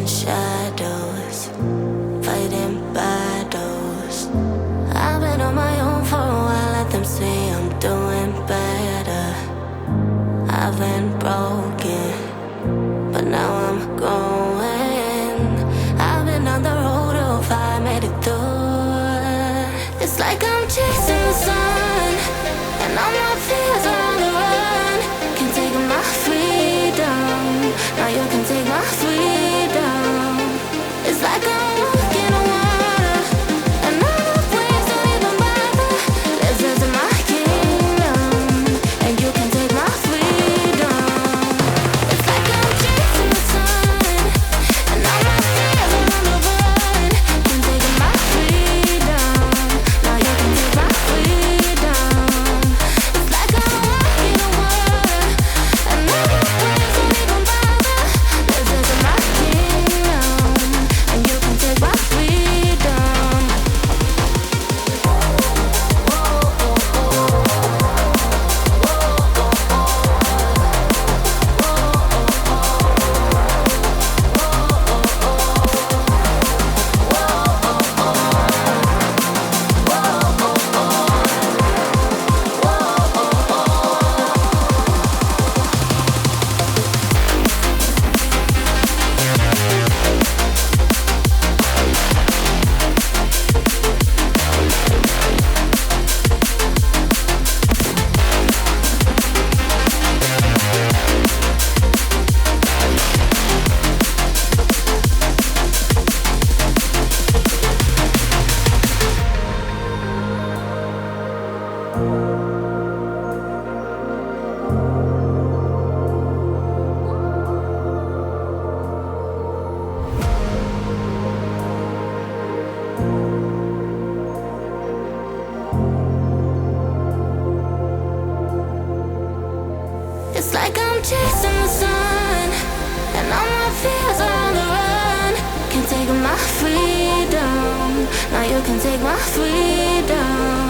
chasing shadows, fighting battles. I've been on my own for a while, let them say I'm doing better. I've been broken, but now I'm going. I've been on the road of I made it through. It's like I'm chasing the sun, and all my fears are on the run. Can't take my freedom, now you can take my freedom. It's like I'm walking on water, and all the waves don't even bother. Listen to my kingdom, and you can take my freedom. It's like I'm chasing the sun, and all my fears are on the run. Can't take my freedom, now you can take my freedom. It's like I'm walking on water, and all the waves don't even bother. Listen to my kingdom, and you can take my freedom. It's like I'm chasing the sun, and all my fears are on the run. Can't take my freedom, now you can take my freedom.